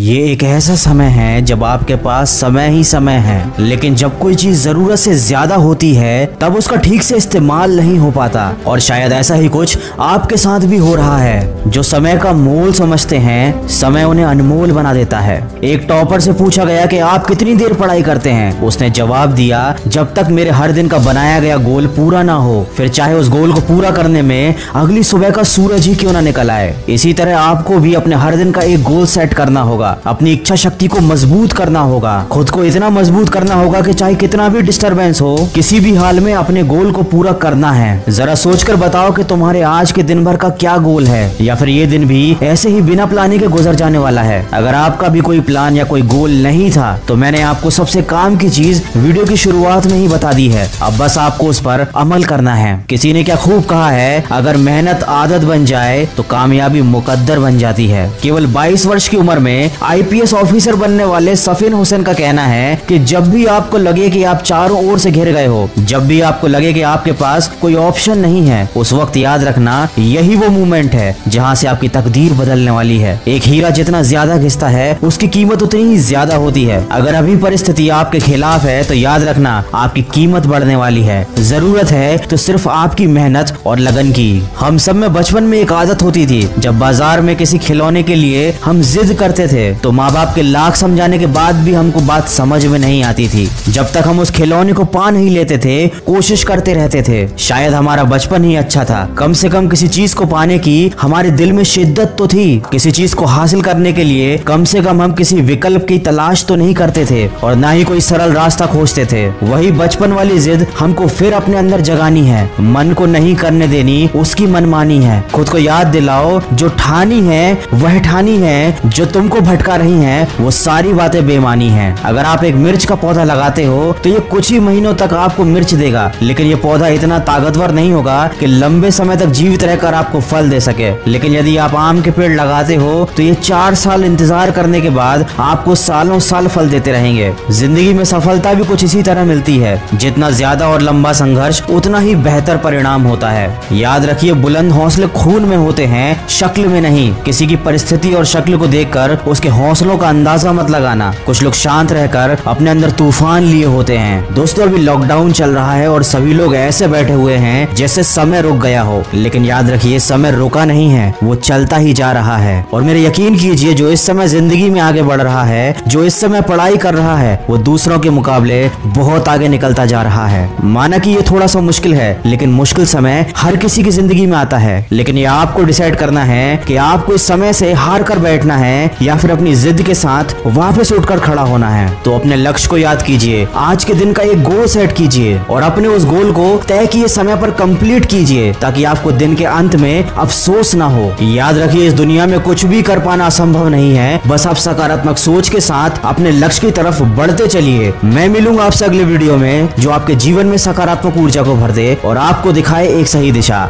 ये एक ऐसा समय है जब आपके पास समय ही समय है, लेकिन जब कोई चीज जरूरत से ज्यादा होती है तब उसका ठीक से इस्तेमाल नहीं हो पाता। और शायद ऐसा ही कुछ आपके साथ भी हो रहा है। जो समय का मोल समझते हैं, समय उन्हें अनमोल बना देता है। एक टॉपर से पूछा गया कि आप कितनी देर पढ़ाई करते हैं। उसने जवाब दिया, जब तक मेरे हर दिन का बनाया गया गोल पूरा ना हो, फिर चाहे उस गोल को पूरा करने में अगली सुबह का सूरज ही क्यों ना निकल आए। इसी तरह आपको भी अपने हर दिन का एक गोल सेट करना होगा, अपनी इच्छा शक्ति को मजबूत करना होगा, खुद को इतना मजबूत करना होगा कि चाहे कितना भी डिस्टरबेंस हो, किसी भी हाल में अपने गोल को पूरा करना है। जरा सोचकर बताओ कि तुम्हारे आज के दिन भर का क्या गोल है, या फिर ये दिन भी ऐसे ही बिना प्लानिंग के गुजर जाने वाला है। अगर आपका भी कोई प्लान या कोई गोल नहीं था तो मैंने आपको सबसे काम की चीज वीडियो की शुरुआत में ही बता दी है। अब बस आपको उस पर अमल करना है। किसी ने क्या खूब कहा है, अगर मेहनत आदत बन जाए तो कामयाबी मुकद्दर बन जाती है। केवल 22 वर्ष की उम्र में आईपीएस ऑफिसर बनने वाले सफीन हुसैन का कहना है कि जब भी आपको लगे कि आप चारों ओर से घिर गए हो, जब भी आपको लगे कि आपके पास कोई ऑप्शन नहीं है, उस वक्त याद रखना यही वो मोमेंट है जहां से आपकी तकदीर बदलने वाली है। एक हीरा जितना ज्यादा घिसता है उसकी कीमत उतनी ही ज्यादा होती है। अगर अभी परिस्थिति आपके खिलाफ है तो याद रखना आपकी कीमत बढ़ने वाली है। जरूरत है तो सिर्फ आपकी मेहनत और लगन की। हम सब में बचपन में एक आदत होती थी, जब बाजार में किसी खिलौने के लिए हम जिद करते थे तो माँ बाप के लाख समझाने के बाद भी हमको बात समझ में नहीं आती थी। जब तक हम उस खिलौने को पा नहीं लेते थे, कोशिश करते रहते थे। शायद हमारा बचपन ही अच्छा था। कम से कम किसी चीज को पाने की हमारे दिल में शिद्दत तो थी। किसी चीज को हासिल करने के लिए कम से कम हम किसी विकल्प की तलाश तो नहीं करते थे और ना ही कोई सरल रास्ता खोजते थे। वही बचपन वाली जिद हमको फिर अपने अंदर जगानी है। मन को नहीं करने देनी उसकी मनमानी है। खुद को याद दिलाओ, जो ठानी है वह ठानी है, जो तुमको भटका रही है वो सारी बातें बेमानी हैं। अगर आप एक मिर्च का पौधा लगाते हो तो ये कुछ ही महीनों तक आपको मिर्च देगा, लेकिन ये पौधा इतना ताकतवर नहीं होगा कि लंबे समय तक जीवित रहकर आपको फल दे सके। लेकिन यदि आप आम के पेड़ लगाते हो तो ये 4 साल इंतजार करने के बाद आपको सालों साल फल देते रहेंगे। जिंदगी में सफलता भी कुछ इसी तरह मिलती है। जितना ज्यादा और लंबा संघर्ष उतना ही बेहतर परिणाम होता है। याद रखिए, बुलंद हौसले खून में होते हैं, शक्ल में नहीं। किसी की परिस्थिति और शक्ल को देखकर उसके हौसलों का अंदाजा मत लगाना। कुछ लोग शांत रहकर अपने अंदर तूफान लिए होते हैं। दोस्तों, अभी लॉकडाउन चल रहा है और सभी लोग ऐसे बैठे हुए हैं जैसे समय रुक गया हो, लेकिन याद रखिए समय रुका नहीं है, वो चलता ही जा रहा है। और मेरे यकीन कीजिए, जो इस समय जिंदगी में आगे बढ़ रहा है, जो इस समय पढ़ाई कर रहा है, वो दूसरों के मुकाबले बहुत आगे निकलता जा रहा है। माना कि ये थोड़ा सा मुश्किल है, लेकिन मुश्किल समय हर किसी की जिंदगी में आता है। लेकिन ये आपको डिसाइड करना है कि आपको इस समय से हार कर बैठना है या फिर अपनी जिद के साथ वापस उठकर खड़ा होना है। तो अपने लक्ष्य को याद कीजिए, आज के दिन का एक गोल सेट कीजिए और अपने उस गोल को तय किए समय पर कंप्लीट कीजिए, ताकि आपको दिन के अंत में अफसोस ना हो। याद रखिए, इस दुनिया में कुछ भी कर पाना असंभव नहीं है। बस आप सकारात्मक सोच के साथ अपने लक्ष्य की तरफ बढ़ते चलिए। मैं मिलूंगा आपसे अगले वीडियो में, जो आपके जीवन में सकारात्मक ऊर्जा को भर दे और आपको दिखाए एक सही दिशा।